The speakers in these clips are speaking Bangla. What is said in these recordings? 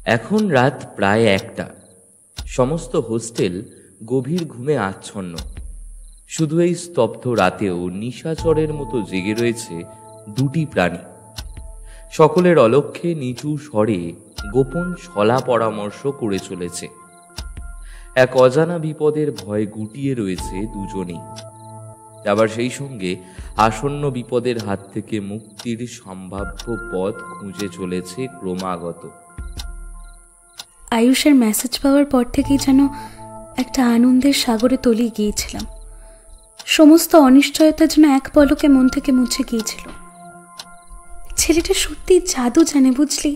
এখন রাত প্রায় 1টা। সমস্ত হোস্টেল গভীর ঘুমে আচ্ছন্ন। শুধু এই স্তব্ধ রাতেও নিশাচরের মতো জেগে রয়েছে দুটি প্রাণী। সকলের অলক্ষ্যে নিচু স্বরে গোপন ছলা পরামর্শ করে চলেছে। এক অজানা বিপদের ভয় গুটিয়ে রয়েছে দুজনেই। আবার সেই সঙ্গে আসন্ন বিপদের হাত থেকে মুক্তির সম্ভাব্য পথ খুঁজে চলেছে ক্রমাগত। আয়ুষের মেসেজ পাওয়ার পর থেকেই যেন একটা আনন্দের সাগরে তলিয়ে গিয়েছিলাম। সমস্ত অনিশ্চয়তা যেন এক পলকে মন থেকে মুছে গিয়েছিল। ছেলেটা সত্যি জাদু জানে, বুঝলি?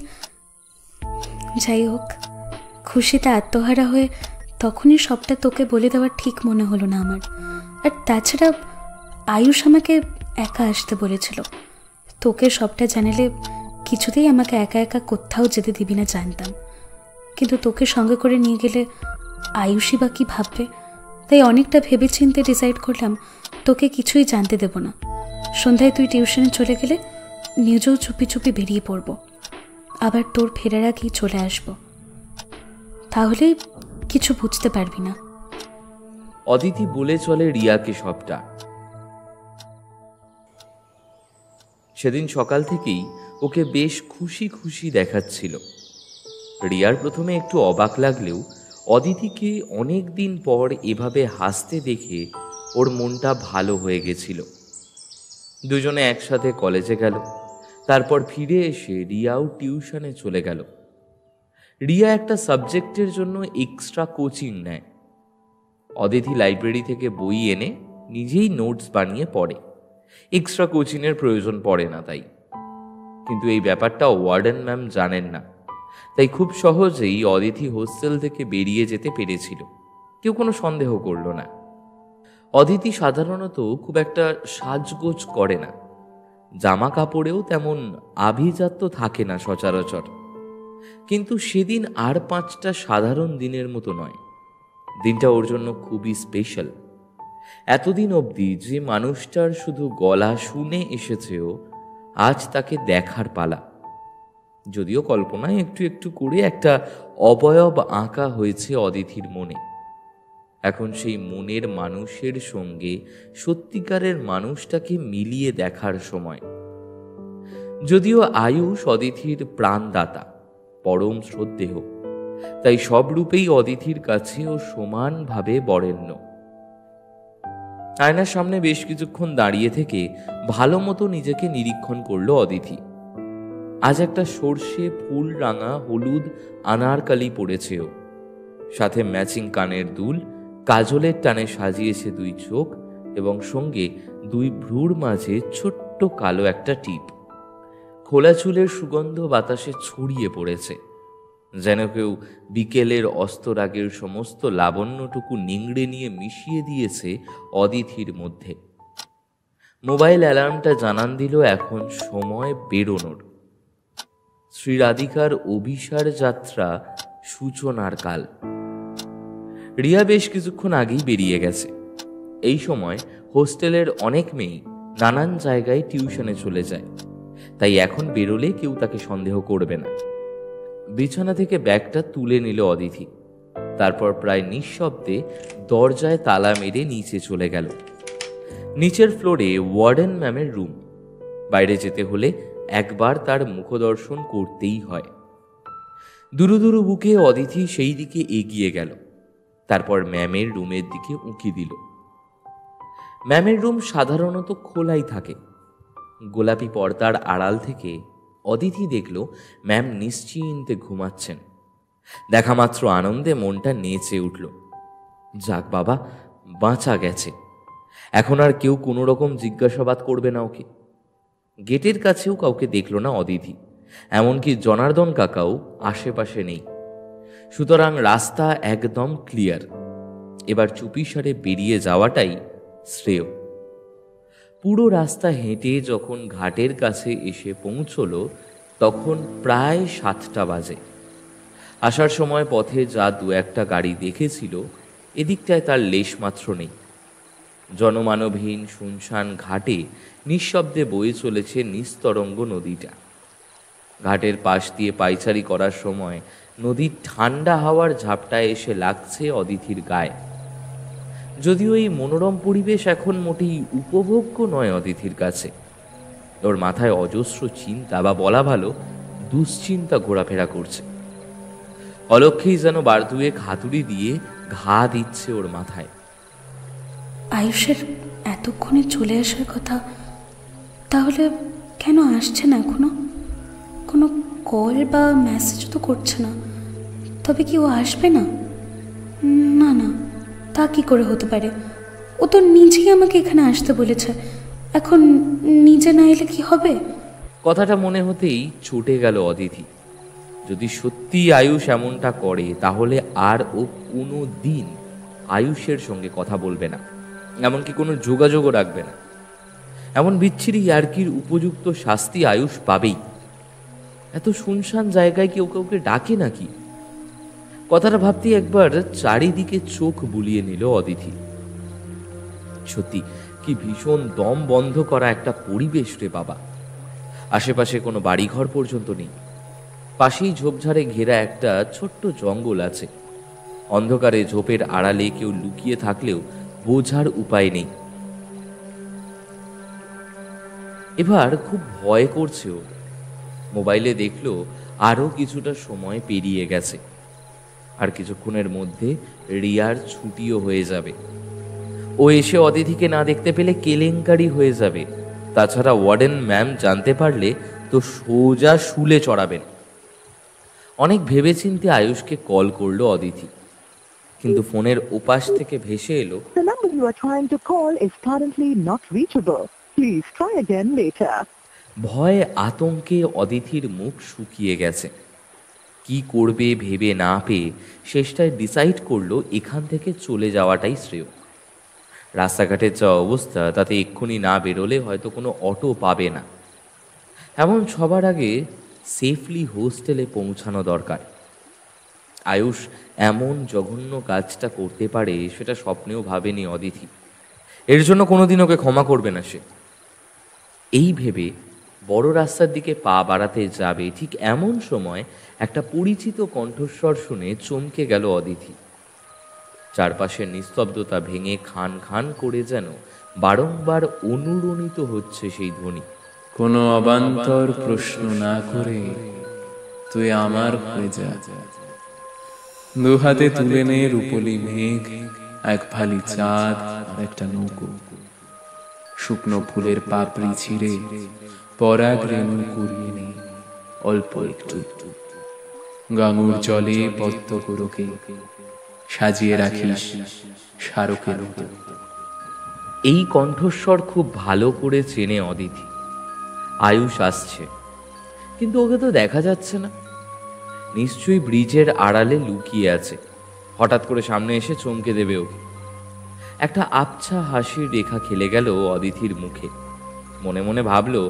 যাই হোক, খুশিতে আত্মহারা হয়ে তখনই সবটা তোকে বলে দেওয়ার ঠিক মনে হলো না আমার। আর তাছাড়া আয়ুষ আমাকে একা আসতে বলেছিল। তোকে সবটা জানালে কিছুতেই আমাকে একা একা কোথাও যেতে দিবি না জানতাম, কিন্তু তোকে সঙ্গে করে নিয়ে গেলে আয়ুষই বা কি ভাববে, তাই অনেকটা ভেবেচিন্তে ডিসাইড করলাম তোকে কিছুই জানতে দেব না। সন্ধ্যায় তুই টিউশনে চলে গেলে নিজেও চুপি চুপি বেরিয়ে পড়ব, আবার তোর ফেরার আগেই চলে আসব, তাহলে কিছু বুঝতে পারবি না। অদিতি বলে চলে রিয়াকে সবটা। সেদিন সকাল থেকেই ওকে বেশ খুশি খুশি দেখাচ্ছিল। রিয়ার প্রথমে একটু অবাক লাগলেও অদিতিকে অনেক দিন পর এভাবে হাসতে দেখে ওর মনটা ভালো হয়ে গেছিল। দুজনে একসাথে কলেজে গেল। তারপর ফিরে এসে রিয়াও টিউশনে চলে গেল। রিয়া একটা সাবজেক্টের জন্য এক্সট্রা কোচিং নেয়। অদিতি লাইব্রেরি থেকে বই এনে নিজেই নোটস বানিয়ে পড়ে। এক্সট্রা কোচিংয়ের প্রয়োজন পড়ে না তাই। কিন্তু এই ব্যাপারটা ওয়ার্ডেন ম্যাম জানেন না, তাই খুব সহজেই অদিতি হোস্টেল থেকে বেরিয়ে যেতে পেরেছিল। কেউ কোনো সন্দেহ করল না। অদিতি সাধারণত খুব একটা সাজগোজ করে না, জামা কাপড়েও তেমন আভিজাত্য থাকে না সচরাচর। কিন্তু সেদিন আর 5টা সাধারণ দিনের মতো নয়। দিনটা ওর জন্য খুবই স্পেশাল। এতদিন অবধি যে মানুষটার শুধু গলা শুনে এসেছেও, আজ তাকে দেখার পালা। যদিও কল্পনায় একটু একটু করে একটা অবয়ব আঁকা হয়েছে অদিতির মনে। এখন সেই মনের মানুষের সঙ্গে সত্যিকারের মানুষটাকে মিলিয়ে দেখার সময়। যদিও আয়ুষ অদিতির প্রাণদাতা, পরম শ্রদ্ধেয়, তাই সব রূপেই অদিতির কাছে ও সমানভাবে বরেণ্য। আয়নার সামনে বেশ কিছুক্ষণ দাঁড়িয়ে থেকে ভালো মতো নিজেকে নিরীক্ষণ করলো অদিতি। আজ একটা সর্ষে ফুল রাঙা হলুদ আনারকালি পড়েছে ও, সাথে ম্যাচিং কানের দুল, কাজলের টানে সাজিয়েছে 2 চোখ এবং সঙ্গে 2 ভ্রুর মাঝে ছোট্ট কালো একটা টিপ। খোলা চুলের সুগন্ধ বাতাসে ছড়িয়ে পড়েছে, যেন কেউ বিকেলের অস্তরাগের সমস্ত লাবণ্যটুকু নিংড়ে নিয়ে মিশিয়ে দিয়েছে অদিতির মধ্যে। মোবাইল অ্যালার্মটা জানান দিল এখন সময় বেরোনোর। শ্রী রাধিকার অভিসার যাত্রা সূচনার কাল। রিয়া বেশ কিছুক্ষণ আগেই বেরিয়ে গেছে। এই সময় হোস্টেলের অনেক মেয়েই নানান জায়গায় টিউশনে চলে যায়, তাই এখন বেরোলে কেউ তাকে সন্দেহ করবে না। বিছানা থেকে ব্যাগটা তুলে নিল অদিতি। তারপর প্রায় নিঃশব্দে দরজায় তালা মেরে নিচে চলে গেল। নিচের ফ্লোরে ওয়ার্ডেন ম্যামের রুম। বাইরে যেতে হলে একবার তার মুখদর্শন করতেই হয়। দুরু দুরু বুকে অদিতি সেই দিকে এগিয়ে গেল। তারপর ম্যামের রুমের দিকে উঁকি দিল। ম্যামের রুম সাধারণত খোলাই থাকে। গোলাপি পর্দার আড়াল থেকে অদিতি দেখল ম্যাম নিশ্চিন্তে ঘুমাচ্ছেন। দেখা মাত্র আনন্দে মনটা নেচে উঠল। যাক বাবা, বাঁচা গেছে। এখন আর কেউ কোনো রকম জিজ্ঞাসাবাদ করবে না ওকে। গেটের কাছেও কাউকে দেখল না অদিতি, এমনকি জনার্দন কাকাও আশেপাশে নেই। সুতরাং রাস্তা একদম ক্লিয়ার। এবার চুপিসারে বেরিয়ে যাওয়াটাই শ্রেয়। পুরো রাস্তা হেঁটে যখন ঘাটের কাছে এসে পৌঁছল, তখন প্রায় 7টা বাজে। আসার সময় পথে যা 2-1টা গাড়ি দেখেছিল, এদিকটায় তার লেশমাত্র নেই। জনমানবহীন শুনশান ঘাটে নিঃশব্দে বয়ে চলেছে নিস্তরঙ্গ নদীটা। ঘাটের পাশ দিয়ে পায়চারি করার সময় নদীর ঠান্ডা হাওয়ার ঝাপটায় এসে লাগছে অদিতির গায়ে। যদিও এই মনোরম পরিবেশ এখন মোটেই উপভোগ্য নয় অদিতির কাছে। ওর মাথায় অজস্র চিন্তা, বা বলা ভালো দুশ্চিন্তা ঘোরাফেরা করছে। অলক্ষেই যেন বার দুয়েক হাতুড়ি দিয়ে ঘা দিচ্ছে ওর মাথায়। আয়ুষের এতক্ষণে চলে আসার কথা, তাহলে কেন আসছে না এখনো? কোনো কল বা মেসেজ তো করছে না। তবে কি ও আসবে না? না না, তা কি করে হতে পারে? ও তো নিজেই আমাকে এখানে আসতে বলেছে। এখন নিজে না এলে কি হবে? কথাটা মনে হতেই ছুটে গেল অদিতি। যদি সত্যি আয়ুষ এমনটা করে, তাহলে আর ও কোনো দিন আয়ুষের সঙ্গে কথা বলবে না, এমনকি কোনো যোগাযোগও রাখবে না। এমন বিচ্ছিরি ইয়ার্কির উপযুক্ত শাস্তি আয়ুষ পাবেই। এত শুনশান জায়গায় কেউ কাউকে ডাকে নাকি? কথাটা ভাবতেই একবার চারিদিকে চোখ বুলিয়ে নিল অদিতি। সত্যি কি ভীষণ দম বন্ধ করা একটা পরিবেশ রে বাবা। আশেপাশে কোনো বাড়িঘর পর্যন্ত নেই। পাশেই ঝোপঝাড়ে ঘেরা একটা ছোট্ট জঙ্গল আছে। অন্ধকারে ঝোপের আড়ালে কেউ লুকিয়ে থাকলেও বোঝার উপায় নেই। এবার খুব ভয় করছে ও। মোবাইলে দেখলো আরো কিছুটা সময় পেরিয়ে গেছে, আর কিছুক্ষণের মধ্যে রিয়ার ছুটিও হয়ে যাবে। ও এসে অতিথিকে না দেখতে পেলে কেলেঙ্কারি হয়ে যাবে। তাছাড়া ওয়ার্ডেন ম্যাম জানতে পারলে তো সোজা শুলে চড়াবেন। অনেক ভেবেচিন্তে আয়ুষকে কল করলো অদিতি, কিন্তু ফোনের ওপাশ থেকে ভেসে এলো, The number you are trying to call is currently not reachable. Please try again later. ভয়ে আতঙ্কে অদিতির মুখ শুকিয়ে গেছে। কি করবে ভেবে না পেয়ে শেষটায় ডিসাইড করলো এখান থেকে চলে যাওয়াটাই শ্রেয়। রাস্তাঘাটের যা অবস্থা, তাতে এক্ষুনি না বেরোলে হয়তো কোনো অটো পাবে না। এমন সবার আগে সেফলি হোস্টেলে পৌঁছানো দরকার। আয়ুষ এমন জঘন্য কাজটা করতে পারে সেটা স্বপ্নেও ভাবেনি অদিতি। এর জন্য কোনোদিন ওকে ক্ষমা করবে না সে। এই ভেবে বড় রাস্তার দিকে পা বাড়াতে যাবে, ঠিক এমন সময় একটা পরিচিত কণ্ঠস্বর শুনে চমকে গেল অদিতি। চারপাশের নিস্তব্ধতা ভেঙে খান খান করে যেন বারংবার অনুরণিত হচ্ছে সেই ধ্বনি। কোনো অবান্তর প্রশ্ন না করে তুই আমার হয়ে যা। দু হাতে তুলে নে রূপলি মেঘ, এক ফালি চাঁদ আর একটা নৌকো। শুকনো ফুলের পাপড়ি ছিঁড়ে পরাগ রেণু কুড়িয়ে নে অল্প একটু। গাঙুর জলে পদ্ম কুড়োকে সাজিয়ে রাখিস স্মারকের মতো। এই কণ্ঠস্বর খুব ভালো করে চেনে অদিতি। আয়ুষ আসছে, কিন্তু ওকে তো দেখা যাচ্ছে না। নিশ্চয়ই ব্রিজের আড়ালে লুকিয়ে আছে। হঠাৎ করে সামনে এসে চমকে দেবে ওকে। একটা আবছা হাসির রেখা খেলে গেল অদিতির মুখে। মনে মনে ভাবলো,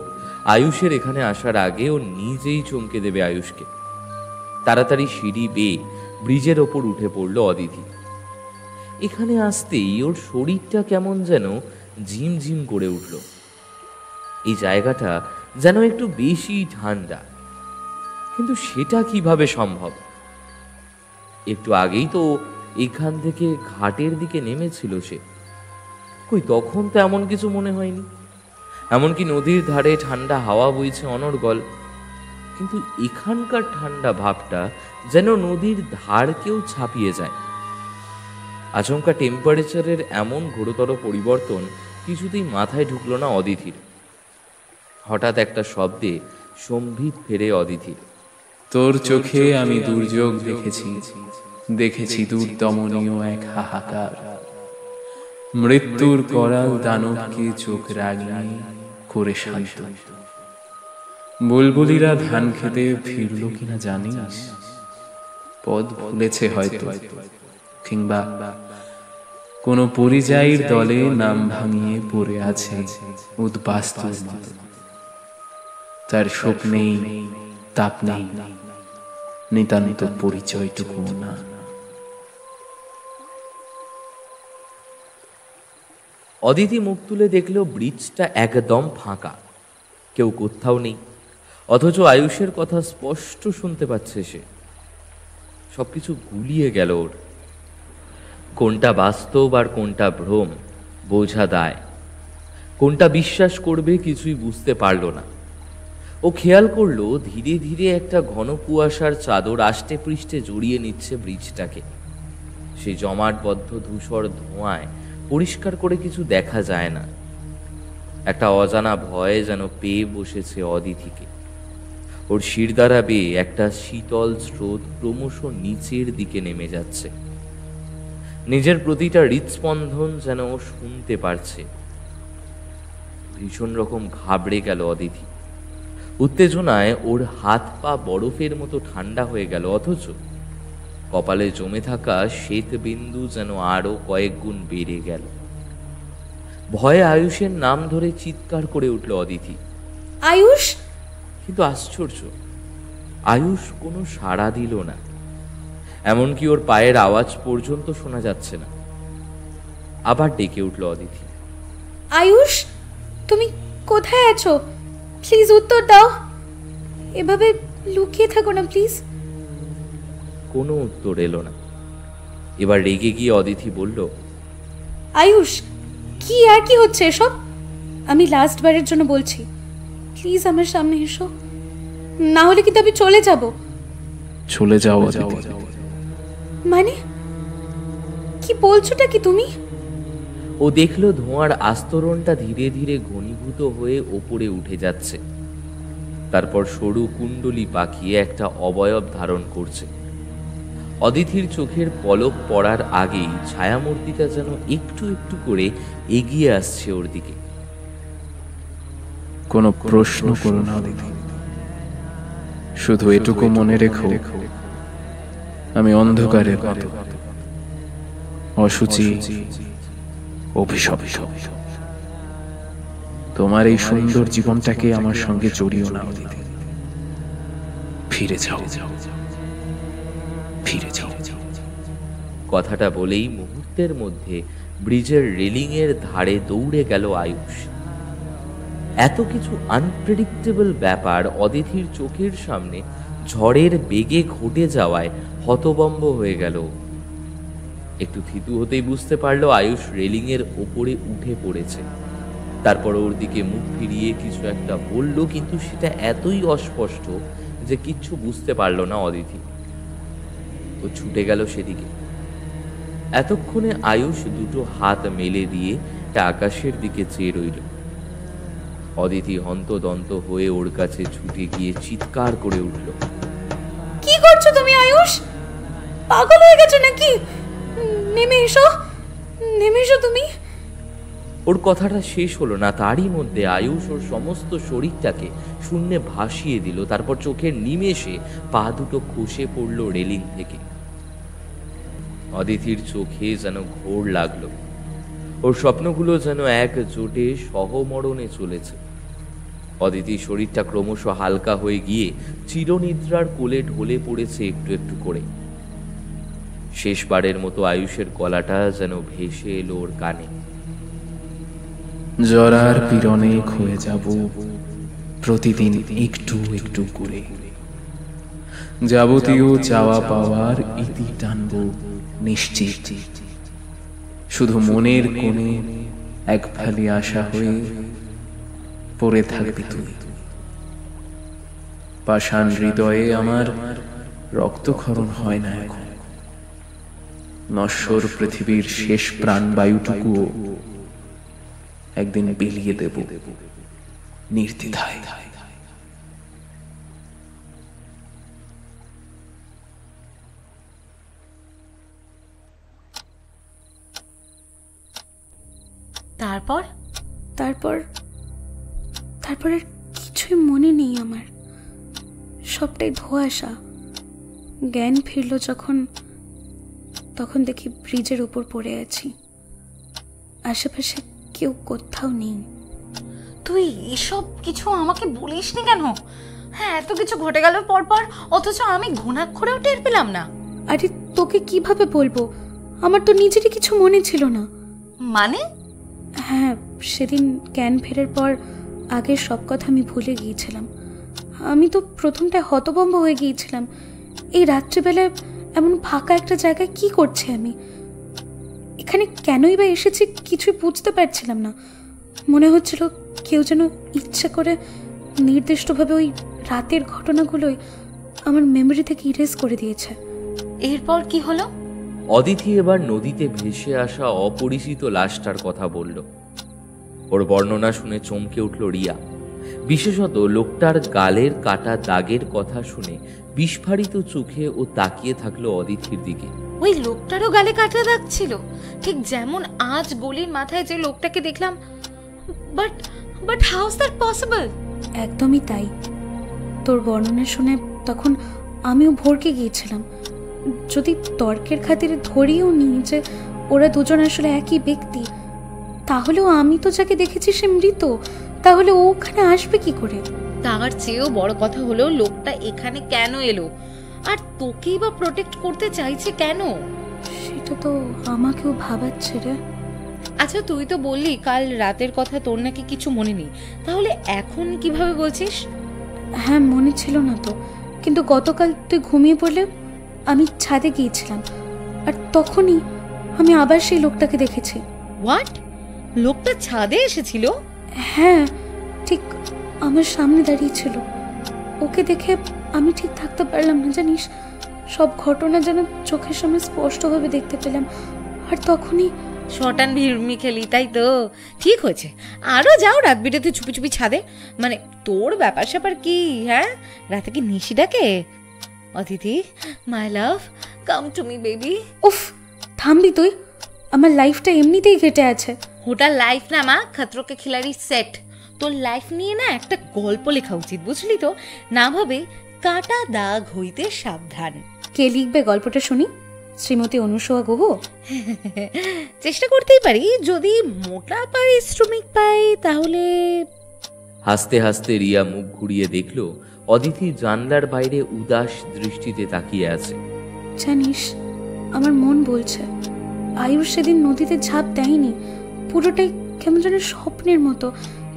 আয়ুষের এখানে আসার আগে ও নিজেই চমকে দেবে আয়ুষকে। তাড়াতাড়ি সিঁড়ি বেয়ে ব্রিজের ওপর উঠে পড়ল অদিতি। এখানে আসতেই ওর শরীরটা কেমন যেন ঝিমঝিম করে উঠল। এই জায়গাটা যেন একটু বেশি ঠান্ডা, কিন্তু সেটা কিভাবে সম্ভব? একটু আগেই তো এখান থেকে ঘাটের দিকে নেমেছিল সে। কই, তখন তো এমন কিছু মনে হয়নি। এমনকি নদীর ধারে ঠান্ডা হাওয়া বইছে অনর্গল, কিন্তু এখানকার ঠান্ডা ভাবটা যেন নদীর ধারকেও ছাপিয়ে যায়। আচমকা টেম্পারেচারের এমন ঘোরতর পরিবর্তন কিছুতেই মাথায় ঢুকলো না অদিতির। হঠাৎ একটা শব্দে সম্ভিত ফেরে অদিতির। তোর চোখে আমি দুর্যোগ দেখেছি, দেখেছি দুর্দমনীয় এক হাহাকার। মৃত্যুর করাল দানবকে চোখ রাগিয়ে করে শান্ত। বুলবুলিরা ধান খেতে ফিরল কিনা জানিস? পদ ভুলেছে হয়তো, কিংবা কোনো পরিযায়ীর দলে নাম ভাঙিয়ে পড়ে আছে উদ্বাস্তুর মতো। তার শোক নেই, তাপ নেই, নিতান্ত পরিচয়টুকু না। অদিতি মুখ তুলে দেখল ব্রিজটা একদম ফাঁকা, কেউ কোথাও নেই। অথচ আয়ুষের কথা স্পষ্ট শুনতে পাচ্ছে সে। সবকিছু গুলিয়ে গেল ওর। কোনটা বাস্তব আর কোনটা ভ্রম বোঝা দায়, কোনটা বিশ্বাস করবে কিছুই বুঝতে পারল না। ও খেয়াল করলো ধীরে ধীরে একটা ঘন কুয়াশার চাদর আষ্টে পৃষ্ঠে জড়িয়ে নিচ্ছে ব্রিজটাকে। সেই জমাটবদ্ধ ধূসর ধোঁয়ায় পরিষ্কার করে কিছু দেখা যায় না। একটা অজানা ভয় যেন পেয়ে বসেছে অদিতিকে। ওর শিরদাঁড়া বেয়ে একটা শীতল স্রোত ক্রমশ নিচের দিকে নেমে যাচ্ছে। নিজের প্রতিটা হৃৎস্পন্দন যেন ও শুনতে পারছে। ভীষণ রকম ঘাবড়ে গেল অদিতি। উত্তেজনায় ওর হাত পা বরফের মতো ঠান্ডা হয়ে গেল, অথচ কপালে জমে থাকা শ্বেত বিন্দু যেন আরো কয়েক গুণ বেড়ে গেল। ভয়ে আয়ুষের নাম ধরে চিৎকার করে উঠল অদিতি। আয়ুষ! কিন্তু আশ্চর্য, আয়ুষ কোনো সাড়া দিল না। এমনকি ওর পায়ের আওয়াজ পর্যন্ত শোনা যাচ্ছে না। আবার ডেকে উঠল অদিতি। আয়ুষ, তুমি কোথায় আছো? প্লিজ উত্তর দাও। এভাবে লুকিয়ে থাকো না প্লিজ। কোনো উত্তর এলো না। এবার রেগে গিয়ে অদিতি বলল, আয়ুষ, কি আর কি হচ্ছে এসব? আমি লাস্ট বারের জন্য বলছি, প্লিজ আমার সামনে এসো, না হলে কিন্তু আমি চলে যাব। চলে যাও। মানে কি বলছোটা কি তুমি? ও দেখল ধোঁয়ার আস্তরণটা ধীরে ধীরে ঘনীভূত হয়ে ওপরে উঠে যাচ্ছে। তারপর সরু কুণ্ডলি পাকিয়ে একটা অবয়ব ধারণ করছে। অদিতির চোখের পলক পড়ার আগেই ছায়ামূর্তিটা যেন একটু একটু করে এগিয়ে আসছে ওর দিকে। কোনো প্রশ্ন করো না অদিতি, শুধু এটুকু মনে রেখো, আমি অন্ধকারের মতো, অসুচি, অভিশপ্ত। তোমার এই সুন্দর জীবনটাকে আমার সঙ্গে জড়িও না অদিতি। ফিরে যাও, ফিরে যাও। কথাটা বলেই মুহূর্তের মধ্যে ব্রিজের রেলিংয়ের ধারে দৌড়ে গেল আয়ুষ। এত কিছু আনপ্রেডিক্টেবল ব্যাপার অদিতির চোখের সামনে ঝড়ের বেগে ঘটে যাওয়ায় হতবম্ব হয়ে গেল। একটু থিতু হতেই বুঝতে পারলো আয়ুষ রেলিংয়ের ওপরে উঠে পড়েছে। তারপর ওর দিকে মুখ ফিরিয়ে কিছু একটা বলল, কিন্তু সেটা এতই অস্পষ্ট যে কিচ্ছু বুঝতে পারলো না অদিতি। ও ছুটে গেল সেদিকে। এতক্ষণে আয়ুষ দুটো হাত মেলে দিয়ে আকাশের দিকে চেয়ে রইল। অদিতি হন্তদন্ত হয়ে ওর কাছে ছুটে গিয়ে চিৎকার করে উঠল, কি করছো তুমি আয়ুষ? পাগল হয়ে গেছো নাকি? নেমে এসো, নেমে এসো তুমি। ওর কথাটা শেষ হলো না, তারই মধ্যে আয়ুষ ওর সমস্ত শরীরটাকে শূন্যে ভাসিয়ে দিল। তারপর চোখের নিমেষে পা দুটো খসে পড়ল রেলিং থেকে। অদিতির চোখে যেন ঘোর লাগলো। ওর স্বপ্নগুলো যেন এক জোটে সহমরণে চলেছে। অদিতির শরীরটা ক্রমশ হালকা হয়ে গিয়ে চিরনিদ্রার কোলে ঢলে পড়েছে একটু একটু করে। শেষবারের মতো আয়ুষের গলাটা যেন ভেসে এলো ওর কানে, জরার পীড়নে ক্ষয়ে যাব প্রতিদিন একটু একটু করে, যাবতীয় চাওয়া পাওয়ার ইতি টানব নিশ্চিত, শুধু মনের কোণে এক ফালি আশা হয়ে পড়ে থাকবি তুই। পাষাণ হৃদয়ে আমার রক্তক্ষরণ হয় না এখন, নশ্বর পৃথিবীর শেষ প্রাণবায়ুটুকুও একদিন বিলিয়ে দেব নির্দ্বিধায়। তারপর তারপর তারপর আর কিছুই মনে নেই আমার। সবটাই ধোঁয়াশা। জ্ঞান ফিরল যখন, তখন দেখি ব্রিজের উপর পড়ে আছি। আশেপাশে কেউ কোথাও নেই। তুই এসব কিছু আমাকে বলিসনি কেন? হ্যাঁ, এত কিছু ঘটে গেল পরপর, অথচ আমি ঘুণাক্ষরেও টের পেলাম না। আরে তোকে কিভাবে বলবো? আমার তো নিজেরই কিছু মনে ছিল না। মানে? হ্যাঁ, সেদিন জ্ঞান ফেরার পর আগের সব কথা আমি ভুলে গিয়েছিলাম। আমি তো প্রথমটায় হতভম্ব হয়ে গিয়েছিলাম। এই রাত্রিবেলায় এমন ফাঁকা একটা জায়গায় কি করছি আমি? এখানে কেনই বা এসেছি কিছুই বুঝতে পারছিলাম না। মনে হচ্ছিল কেউ যেন ইচ্ছে করে নির্দিষ্টভাবে ওই রাতের ঘটনাগুলোই আমার মেমরি থেকে ইরেজ করে দিয়েছে। এরপর কি হলো? অদিতি এবার নদীতে ভেসে আসা অপরিচিত লাশটার কথা বলল। ওর বর্ণনা শুনে চমকে উঠল রিয়া। বিশেষত লোকটার গালের কাটা দাগের কথা শুনে বিস্ফারিত চোখে ও তাকিয়ে থাকলো অদিতির দিকে। ওই লোকটারও গালে কাটা দাগ ছিল, ঠিক যেমন আজ গলির মাথায় যে লোকটাকে দেখলাম। But how is that possible? একদমই তাই। তোর বর্ণনা শুনে তখন আমিও ভরকে গিয়েছিলাম। যদি তর্কের খাতিরে ধরিও নি যে ওরা দুজন আসলে একই ব্যক্তি, তাহলেও আমি তো যাকে দেখেছি সে মৃত, তাহলে ও ওখানে আসবে কি করে? তার চেয়েও বড় কথা হলো লোকটা এখানে কেন এলো, আর তোকেই বা প্রোটেক্ট করতে চাইছে কেন? সেটা তো আমাকেও ভাবাচ্ছে রে। আচ্ছা, তুই তো বললি কাল রাতের কথা তোর নাকি কিছু মনে নেই, তাহলে এখন কিভাবে বলছিস? হ্যাঁ, মনে ছিল না তো, কিন্তু গতকাল তুই ঘুমিয়ে পড়লে আমি ছাদে গিয়েছিলাম, আর তখনই আমি আবার সেই লোকটাকে দেখেছি। হোয়াট? লোকটা ছাদে এসেছিল? হ্যাঁ, ঠিক আমার সামনে দাঁড়িয়ে ছিল। ওকে দেখে আমি ঠিক থাকতে পারলাম না, জানিস। সব ঘটনা যেন চোখের সামনে স্পষ্টভাবে দেখতে পেলাম। আর তখনই শটান ভিড়মি খেলি, তাই তো? ঠিক হয়েছে, আরো যাও রাত বিরেতে চুপি চুপি ছাদে। মানে তোর ব্যাপার স্যাপার কি? হ্যাঁ, রাতে কি নিশি ডাকে? অদিতি, মাই লাভ, কাম টু মি বেবি। উফ, থামবি তুই? আমার লাইফটা এমনিতেই কেটে আছে। ওটা লাইফ না মা, খতরো কে খিলাড়ি সেট। তোর লাইফ নিয়ে না একটা গল্প লেখা উচিত, বুঝলি তো? না ভাবে কাটা দাগ হইতে সাবধান। কে লিখবে গল্পটা শুনি? শ্রীমতী অনুসয়া গুহ? চেষ্টা করতেই পারি, যদি মোটা পারিশ্রমিক পাই তাহলে। হাসতে হাসতে রিয়া মুখ ঘুরিয়ে দেখল অদিতি জানলার বাইরে উদাস দৃষ্টিতে তাকিয়ে আছে। জানিস, আমার মন বলছে আয়ুষ সেদিন নদীতে ঝাঁপ দেয়নি। পুরোটাই কেমন যেন স্বপ্নের মতো।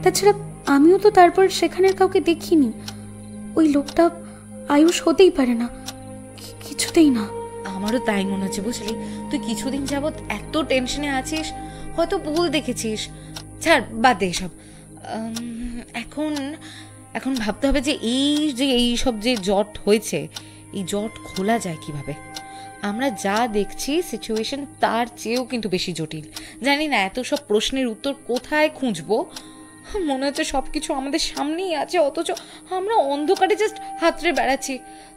তাছাড়া আমিও তো তারপর সেখানের কাউকে দেখিনি। ওই লোকটা আয়ুষ হতেই পারে না, কিছুতেই না। আমারও তাই মনে হচ্ছে, বুঝলি? তুই কিছুদিন যাবৎ এত টেনশনে আছিস, হয়তো ভুল দেখেছিস। ছাড়, বাদ দে এসব। এখন ভাবতে হবে যে এই সব যে জট হয়েছে, এই জট খোলা যায় কিভাবে। আমরা যা দেখছি সিচুয়েশন তার চেয়েও কিন্তু বেশি জটিল। জানি না এত সব প্রশ্নের উত্তর কোথায় খুঁজবো। মনে হচ্ছে সবকিছু আমাদের সামনেই আছে, অথচ আমরা অন্ধকারে জাস্ট হাতড়ে বেড়াচ্ছি।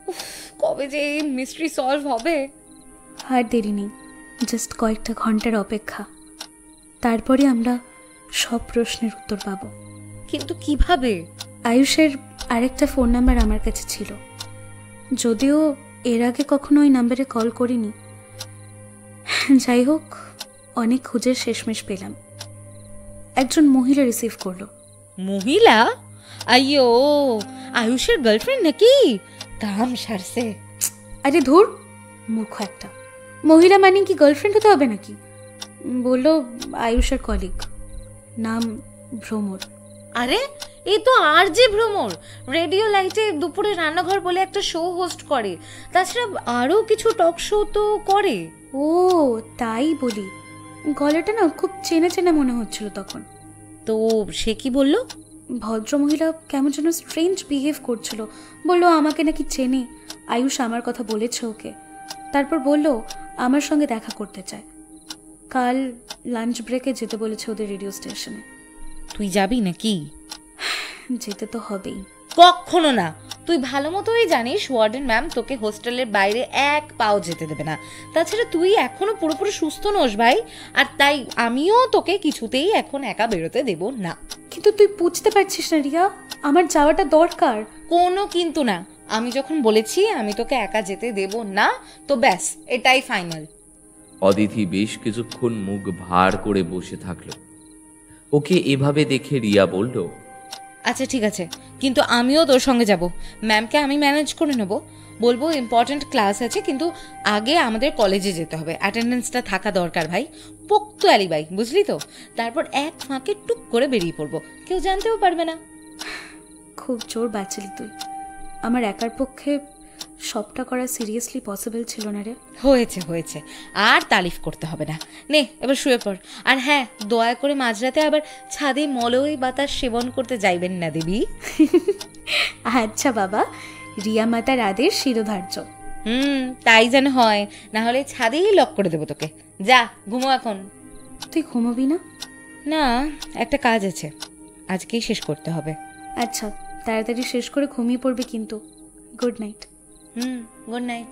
উফ, কবে যে এই মিস্ট্রি সলভ হবে? আর দেরি নেই, জাস্ট কয়েকটা ঘন্টার অপেক্ষা। তারপরে আমরা সব প্রশ্নের উত্তর পাব। কিন্তু কিভাবে? আয়ুষের আরেকটা ফোন নাম্বার আমার কাছে ছিল, যদিও এর আগে কখনো ওই নাম্বারে কল করিনি। যাই হোক, অনেক খুঁজে শেষমেশ পেলাম। একজন মহিলা রিসিভ করলো। মহিলা? আইয়ো, আয়ুষের গার্লফ্রেন্ড নাকি? দাম সারছে। আরে ধুর, মূর্খ একটা। মহিলা মানে কি গার্লফ্রেন্ড হতে হবে নাকি? বললো আয়ুষের কলিগ, নাম ভ্রমর। আরে এই তো আর যে ভ্রমর, রেডিও লাইটে দুপুরে রান্নাঘর বলে একটা শো হোস্ট করে। তাছাড়া আরো কিছু টক শো তো করে। ও তাই বলি, গলাটা না খুব চেনা চেনা মনে হচ্ছিল তখন। তো সে কি বললো? ভদ্রমহিলা কেমন যেন স্ট্রেঞ্জ বিহেভ করছিল। বললো আমাকে নাকি চেনে, আয়ুষ আমার কথা বলেছে ওকে। তারপর বললো আমার সঙ্গে দেখা করতে চায়, কাল লাঞ্চ ব্রেকে যেতে বলেছে ওদের রেডিও স্টেশনে। তুই যাবি নাকি? যেতে তো হবেই। কখনো না। তুই ভালো মতোই জানিস ওয়ার্ডেন ম্যাম তোকে হোস্টেলের বাইরে এক পাও যেতে দেবে না। তাছাড়া তুই এখনো পুরোপুরি সুস্থ নোস ভাই, আর তাই আমিও তোকে কিছুতেই এখন একা বেরোতে দেব না। কিন্তু তুই বুঝতে পারছিস না রিয়া, আমার যাওয়াটা দরকার। কোনো কিন্তু না, আমি যখন বলেছি আমি তোকে একা যেতে দেব না, তো ব্যাস এটাই ফাইনাল। অদিতি বেশ কিছুক্ষণ মুখ ভার করে বসে থাকলো। ওকে এভাবে দেখে রিয়া বলল, আচ্ছা ঠিক আছে, কিন্তু আমিও তোর সঙ্গে যাব। ম্যামকে আমি ম্যানেজ করে নেব, বলবো ইম্পর্টেন্ট ক্লাস আছে, কিন্তু আগে আমাদের কলেজে যেতে হবে, অ্যাটেন্ডেন্সটা থাকা দরকার ভাই, পোক্ত অ্যালিবাই, বুঝলি তো? তারপর এক ফাঁকে টুক করে বেরিয়ে পড়বো, কেউ জানতেও পারবে না। খুব জোর বাঁচালি তুই। আমার একার পক্ষে সবটা করা সিরিয়াসলি পসিবল ছিল না রে। হয়েছে হয়েছে, আর তারিফ করতে হবে না। নে এবার শুয়ে পড়। আর হ্যাঁ, দয়া করে মাঝরাতে আবার ছাদে মলয় বাতাস সেবন করতে যাইবেন না দেবী। আচ্ছা বাবা, রিয়া মাতার আদেশ শিরোধার্য। তাই যেন হয়, না হলে ছাদেই লক করে দেবো তোকে। যা ঘুমো এখন। তুই ঘুমোবি না? না, একটা কাজ আছে, আজকেই শেষ করতে হবে। আচ্ছা, তাড়াতাড়ি শেষ করে ঘুমিয়ে পড়বি কিন্তু। Good night. Good night.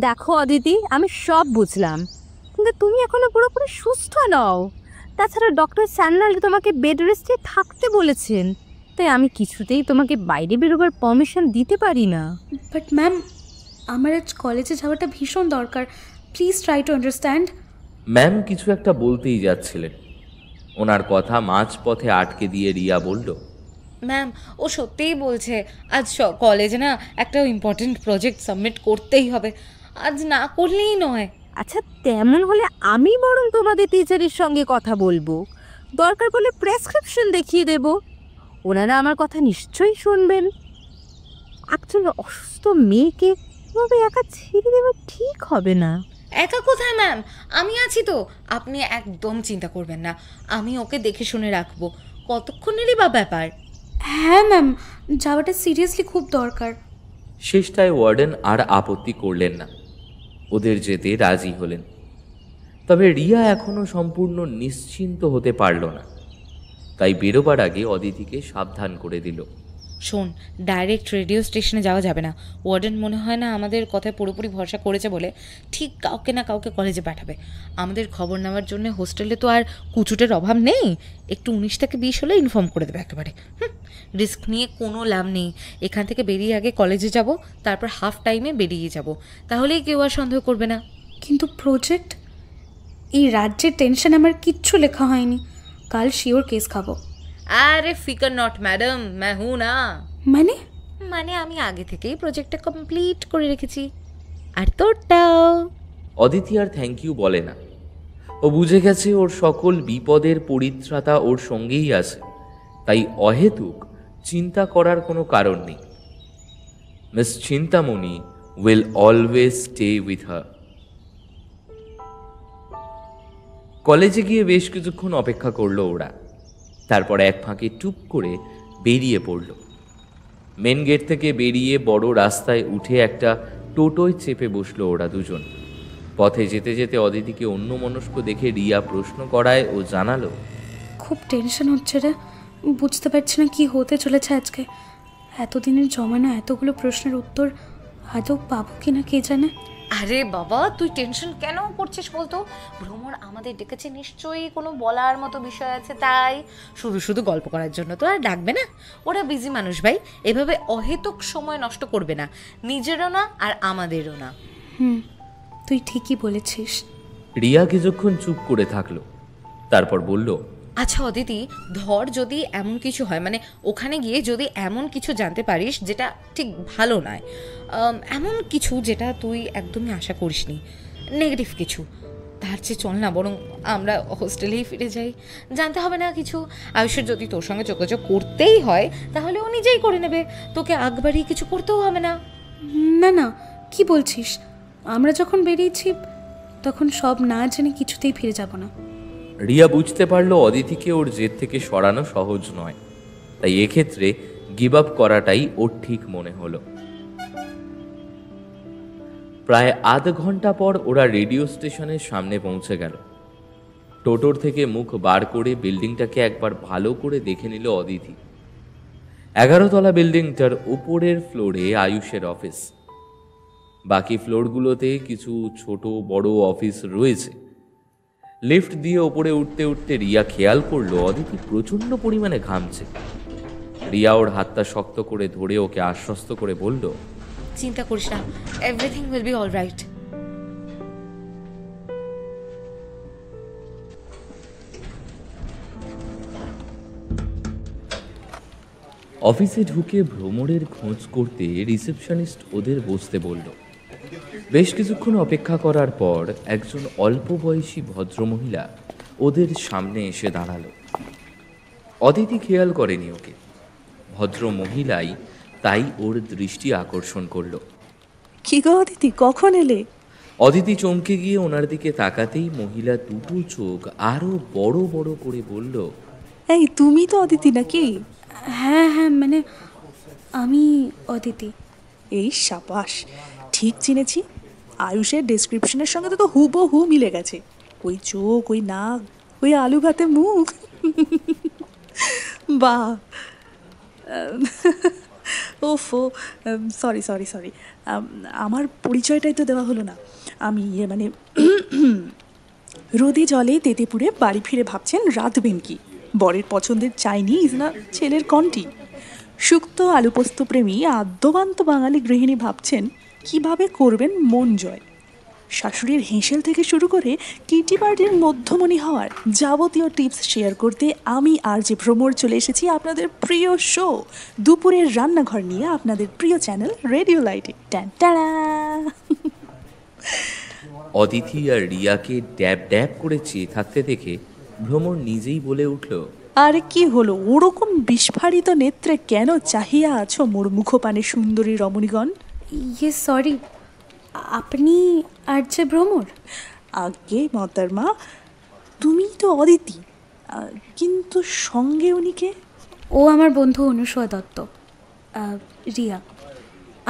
দেখো অদিতি, আমি সব বুঝলাম, কিন্তু তুমি এখনো পুরোপুরি সুস্থ নও। তাছাড়া ডক্টর স্যান্নাল তোমাকে বেড রেস্টে থাকতে বলেছেন, তাই আমি কিছুতেই তোমাকে বাইরে বেরোবার পারমিশন দিতে পারি না। বাট ম্যাম, আমার আজ কলেজে যাওয়াটা ভীষণ দরকার। Please try to understand. Ma'am কিছু একটা বলতেই যাচ্ছিলেন, ওনার কথা মাঝপথে আটকে দিয়ে রিয়া বলল, ম্যাম ও সত্যিই বলছে, আজ কলেজে না একটা ইম্পর্টেন্ট প্রজেক্ট সাবমিট করতেই হবে, আজ না করলেই নয়। আচ্ছা, তেমন হলে আমি বরং তোমাদের টিচারের সঙ্গে কথা বলবো, দরকার পড়লে প্রেসক্রিপশন দেখিয়ে দেব, ওনারা আমার কথা নিশ্চয়ই শুনবেন। একজন অসুস্থ মেয়েকে এভাবে একা ছেড়ে দেওয়া ঠিক হবে না। একা কোথায় ম্যাম, আমি আছি তো, আপনি একদম চিন্তা করবেন না, আমি ওকে দেখে শুনে রাখবো। কতক্ষণেরই বা ব্যাপার? হ্যাঁ ম্যাম, যাওয়াটা সিরিয়াসলি খুব দরকার। শেষটায় ওয়ার্ডেন আর আপত্তি করলেন না, ওদের যেতে রাজি হলেন। তবে রিয়া এখনো সম্পূর্ণ নিশ্চিন্ত হতে পারল না, তাই বেরোবার আগে অদিতিকে সাবধান করে দিল, শোন, ডাইরেক্ট রেডিও স্টেশনে যাওয়া যাবে না। ওয়ার্ডেন মনে হয় না আমাদের কথায় পুরোপুরি ভরসা করেছে বলে ঠিক কাউকে না কাউকে কলেজে পাঠাবে। আমাদের খবর নেওয়ার জন্য হোস্টেলে তো আর কুচুটের অভাব নেই, একটু 19 থেকে 20 হলে ইনফর্ম করে দেবে একেবারে। রিস্ক নিয়ে কোনো লাভ নেই। এখান থেকে বেরিয়ে আগে কলেজে যাব, তারপর হাফ টাইমে বেরিয়ে যাব, তাহলেই কেউ আর সন্দেহ করবে না। কিন্তু প্রজেক্ট, এই রাজ্যের টেনশন আমার কিচ্ছু লেখা হয়নি, কাল শিওর কেস খাবো। আরে ফিকার নট ম্যাডাম, मैं हूं না। মানে আমি আগে থেকেই প্রজেক্টটা কমপ্লিট করে রেখেছি, আর তোরটাও। অদিতি আর থ্যাংক ইউ বলে না, ও বুঝে গেছে ওর সকল বিপদের পরিত্রাতা ওর সঙ্গেই আছে, তাই অহেতুক চিন্তা করার কোনো কারণ নেই। Miss Chintamani will always stay with her. কলেজে গিয়ে বেশ কিছুক্ষণ অপেক্ষা করলো ওরা, তারপর এক ফাঁকে টুপ করে বেরিয়ে পড়ল। মেন গেট থেকে বেরিয়ে বড় রাস্তায় উঠে একটা টোটোয় চেপে বসলো ওরা দুজন। পথে যেতে যেতে অদিতিকে অন্যমনস্ক দেখে রিয়া প্রশ্ন করায় ও জানালো, খুব টেনশন হচ্ছে রে, বুঝতে পারছি না কি হতে চলেছে আজকে। এতদিনের জমানো এতগুলো প্রশ্নের উত্তর আদৌ পাবো কিনা কে জানে। আরে বাবা, তুই টেনশন কেন করছিস বলতো? ভ্রমর আমাদের ডেকেছে, নিশ্চয়ই কোনো বলার মতো বিষয় আছে, তাই শুধু শুধু গল্প করার জন্য তো আর ডাকবে না। ওরা বিজি মানুষ ভাই, এভাবে অহেতুক সময় নষ্ট করবে না, নিজেরও না আর আমাদেরও না। তুই ঠিকই বলেছিস। রিয়া কিছুক্ষণ চুপ করে থাকলো, তারপর বলল, আচ্ছা অদিতি, ধর যদি এমন কিছু হয়, মানে ওখানে গিয়ে যদি এমন কিছু জানতে পারিস যেটা ঠিক ভালো নয়, এমন কিছু যেটা তুই একদমই আশা করিসনি, নেগেটিভ কিছু, তার চেয়ে চল না বরং আমরা হোস্টেলেই ফিরে যাই। জানতে হবে না কিছু। আয়ুষের যদি তোর সঙ্গে যোগাযোগ করতেই হয় তাহলে ও নিজেই করে নেবে, তোকে আগবাড়ি কিছু করতেও হবে না। না না, কি বলছিস? আমরা যখন বেরিয়েছি তখন সব না জেনে কিছুতেই ফিরে যাব না। রিয়া বুঝতে পারলো অদিতিকে ওর জেদ থেকে সরানো সহজ নয়, তাই এক্ষেত্রে গিভ আপ করাটাই ওর ঠিক মনে হলো। প্রায় আধ ঘন্টা পর ওরা রেডিও স্টেশনের সামনে পৌঁছে গেল। টোটোর থেকে মুখ বার করে বিল্ডিংটাকে একবার ভালো করে দেখে নিল অদিতি। 11 তলা বিল্ডিংটার উপরের ফ্লোরে আয়ুষের অফিস, বাকি ফ্লোরগুলোতে কিছু ছোট বড় অফিস রয়েছে। লিফট দিয়ে ওপরে উঠতে উঠতে রিয়া খেয়াল করলো অদিতি প্রচন্ড পরিমাণে ঘামছে। রিয়া ওর হাতটা শক্ত করে ধরে ওকে আশ্বস্ত করে বলল, চিন্তা করিস না, এভরিথিং উইল বি অলরাইট। অফিসে ঢুকে ভ্রমরের খোঁজ করতে রিসেপশনিস্ট ওদের বসতে বলল। বেশ কিছুক্ষণ অপেক্ষা করার পর একজন অল্প বয়সী ভদ্রমহিলা ওদের সামনে এসে দাঁড়ালো। অদিতি খেয়াল করেনি ওকে, ভদ্র মহিলাই তাই ওর দৃষ্টি আকর্ষণ করলো। কি গো অদিতি, কখন এলে? অদিতি চমকে গিয়ে ওনার দিকে তাকাতেই মহিলা দুটো চোখ আরো বড় বড় করে বলল, এই তুমি তো অদিতি নাকি? হ্যাঁ হ্যাঁ, মানে আমি অদিতি। এই সাবাস, ঠিক চিনেছি। আয়ুষের ডেসক্রিপশনের সঙ্গে তো হুবহু মিলে গেছে। ওই চোখ, ওই নাক, ওই আলু ভাতে মুখ। বাহ। ওফো, সরি সরি সরি, আমার পরিচয়টাই তো দেওয়া হলো না। আমি মানে রোদে জলে তেতে পুড়ে বাড়ি ফিরে ভাবছেন রাঁধবেন কি, বরের পছন্দের চাইনিজ না ছেলের কন্টি। শুক্তো আলু পোস্ত প্রেমী আদ্যবান্ত বাঙালি গৃহিণী ভাবছেন কিভাবে করবেন মন জয়। শাশুড়ির হেঁসেল থেকে শুরু করে কিটি পার্টির মধ্যমণি হওয়ার যাবতীয় টিপস শেয়ার করতে আমি আর যে ভ্রমর চলে এসেছি আপনাদের প্রিয় শো দুপুরের রান্নাঘর নিয়ে, আপনাদের প্রিয় চ্যানেল রেডিও লাইটে। ট্যান ট্যাড়া। অদিতি আর রিয়াকে ড্যাব ড্যাব করে চেয়ে থাকতে দেখে ভ্রমর নিজেই বলে উঠল, আরে কি হলো, ওরকম বিস্ফারিত নেত্রে কেন চাহিয়া আছো মোর মুখপানে সুন্দরী রমণীগণ? ইয়ে সরি, আপনি আর যে ভ্রমর? আগে মহতরমা, তুমি তো অদিতি, কিন্তু সঙ্গে উনিকে? ও আমার বন্ধু অনুসয়া দত্ত, রিয়া।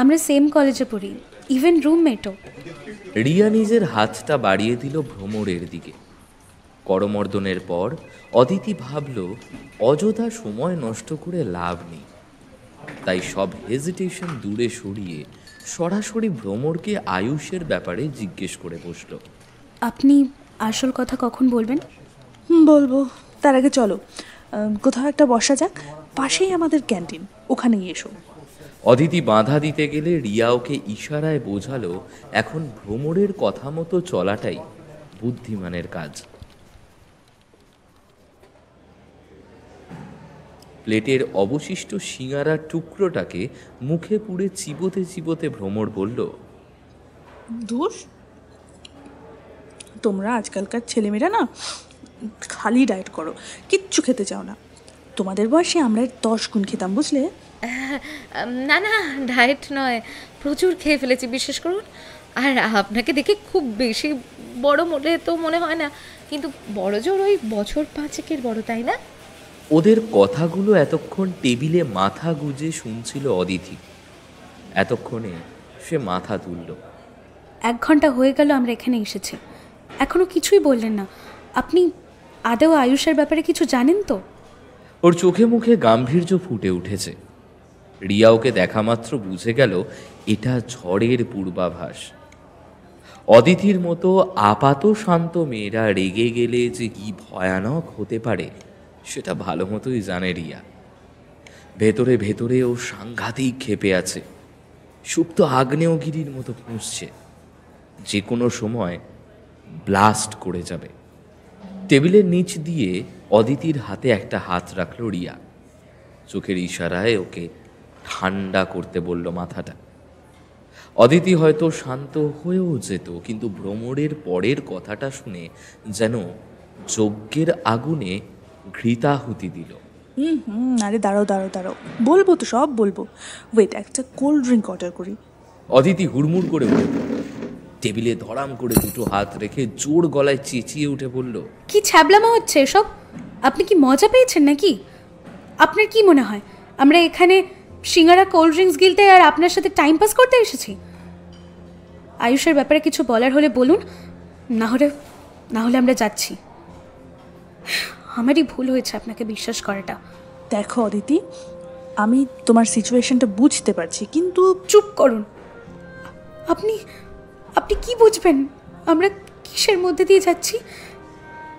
আমরা সেম কলেজে পড়ি, ইভেন রুমমেটও। রিয়া নিজের হাতটা বাড়িয়ে দিল ভ্রমরের দিকে। করমর্দনের পর অদিতি ভাবল অযথা সময় নষ্ট করে লাভ নেই, তাই সব হেজিটেশন দূরে সরিয়ে সরাসরি ভ্রমরকে আয়ুষের ব্যাপারে জিজ্ঞেস করে বসল। আপনি আসল কথা কখন বলবেন? বলবো, তার আগে চলো কোথাও একটা বসা যাক, পাশেই আমাদের ক্যান্টিন, ওখানেই এসো। অদিতি বাধা দিতে গেলে রিয়া ওকে ইশারায় বোঝালো এখন ভ্রমরের কথা মতো চলাটাই বুদ্ধিমানের কাজ। প্লেটের অবশিষ্ট সিঙারার টুকরোটাকে মুখে পুড়ে চিবোতে চিবোতে ভ্রমর বলল, দোষ, তোমরা আজকালকার ছেলেমেয়েরা না খালি ডায়েট করো, কিচ্ছু খেতে চাও না। তোমাদের বয়সে আমরা 10 গুণ খেতাম, বুঝলে? না না, ডায়েট নয়, প্রচুর খেয়ে ফেলেছি বিশ্বাস করুন। আর আপনাকে দেখে খুব বেশি বড় মোটে তো মনে হয় না, কিন্তু বড় জোর ওই বছর 5-এর বড়, তাই না? ওদের কথাগুলো এতক্ষণ টেবিলে মাথা গুজে শুনছিল অদিতি। এতক্ষণে সে মাথা তুলল। 1 ঘন্টা হয়ে গেল আমরা এখানে এসেছি, এখনো কিছুই বললেন না। আপনি আদৌ আয়ুষের ব্যাপারে কিছু জানেন তো? ওর চোখে মুখে গাম্ভীর্য ফুটে উঠেছে। রিয়া ওকে দেখা মাত্র বুঝে গেল এটা ঝড়ের পূর্বাভাস। অদিতির মতো আপাত শান্ত মেয়েরা রেগে গেলে যে কি ভয়ানক হতে পারে সেটা ভালো মতোই জানে রিয়া। ভেতরে ভেতরে ও সাংঘাতিক ক্ষেপে আছে, সুপ্ত আগ্নেয়গিরির মতো ফুঁসছে, যে কোনো সময় ব্লাস্ট করে যাবে। টেবিলের নিচ দিয়ে অদিতির হাতে একটা হাত রাখল রিয়া। চোখের ইশারায় ওকে ঠান্ডা করতে বলল মাথাটা। অদিতি হয়তো শান্ত হয়েও যেত, কিন্তু ভ্রমরের পরের কথাটা শুনে যেন যজ্ঞের আগুনে ঘৃতাহুতি দিল। আরে দাঁড়াও দাঁড়াও দাঁড়াও, বলবো তো, সব বলবো। ওয়েট, একটা কোল্ড ড্রিঙ্ক অর্ডার করি। অদিতি হুড়মুড় করে উঠে টেবিলে ধরাম করে দুটো হাত রেখে জোর গলায় চেঁচিয়ে উঠে বলল, কি ছ্যাবলামা হচ্ছে এসব? আপনি কি মজা পেয়েছেন নাকি? আপনার কি মনে হয় আমরা এখানে সিঙ্গারা কোল্ড ড্রিঙ্কস গিলতে আর আপনার সাথে টাইম পাস করতে এসেছি? আয়ুষের ব্যাপারে কিছু বলার হলে বলুন, না হলে আমরা যাচ্ছি। আমারই ভুল হয়েছে আপনাকে বিশ্বাস করাটা। দেখো অদিতি, আমি তোমার সিচুয়েশনটা বুঝতে পারছি, কিন্তু চুপ করুন। আপনি কি বুঝবেন আমরা কিসের মধ্যে দিয়ে যাচ্ছি?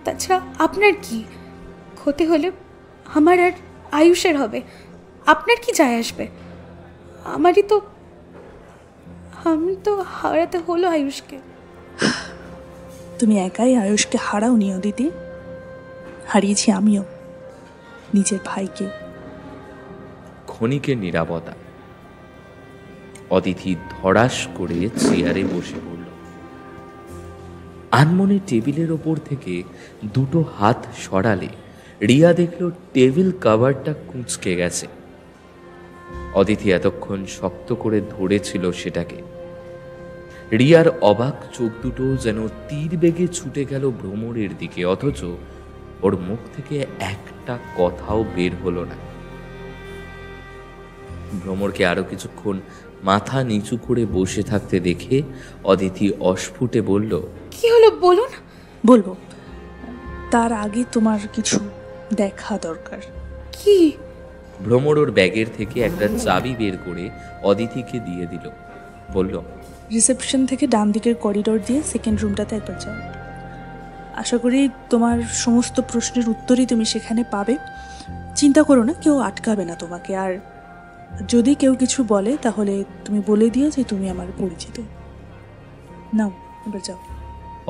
তাছাড়া আপনার কি ক্ষতি হলে আমার আর আয়ুষের হবে, আপনার কি যায় আসবে? আমি তো হারাতে হলো আয়ুষকে। তুমি একাই আয়ুষকে হারাওনি অদিতি, হারিয়েছি আমিও নিজের ভাইকে। ক্ষণিকের নীরবতা। অদিতি ধড়াস করে চেয়ারে বসে পড়ল। আনমনে টেবিলের ওপর থেকে দুটো হাত সরালে রিয়া দেখল টেবিল কভারটা কুঁচকে গেছে। অদিতি এতক্ষণ শক্ত করে ধরেছিল সেটাকে। রিয়ার অবাক চোখ দুটো যেন তীর বেগে ছুটে গেল ভ্রমরের দিকে, অথচ ওর মুখ থেকে একটা কথাও বের হলো না। ভ্রমরকে আরো কিছুক্ষণ মাথা নিচু করে বসে থাকতে দেখে অদিতি অস্ফুটে বলল, কি হলো বলুন। বলবো, তার আগে তোমার কিছু দেখা দরকার। কি? ভ্রমর ওর ব্যাগের থেকে একটা চাবি বের করে অদিতিকে দিয়ে দিল। বলল, রিসেপশন থেকে ডান দিকের করিডোর দিয়ে সেকেন্ড রুমটাতে একবার যাও। আশা করি তোমার সমস্ত প্রশ্নের উত্তরই তুমি সেখানে পাবে। চিন্তা করো না, কেউ আটকাবে না তোমাকে। আর যদি কেউ কিছু বলে তাহলে তুমি বলে দিও যে তুমি আমার পরিচিত। নাও, এবার যাও।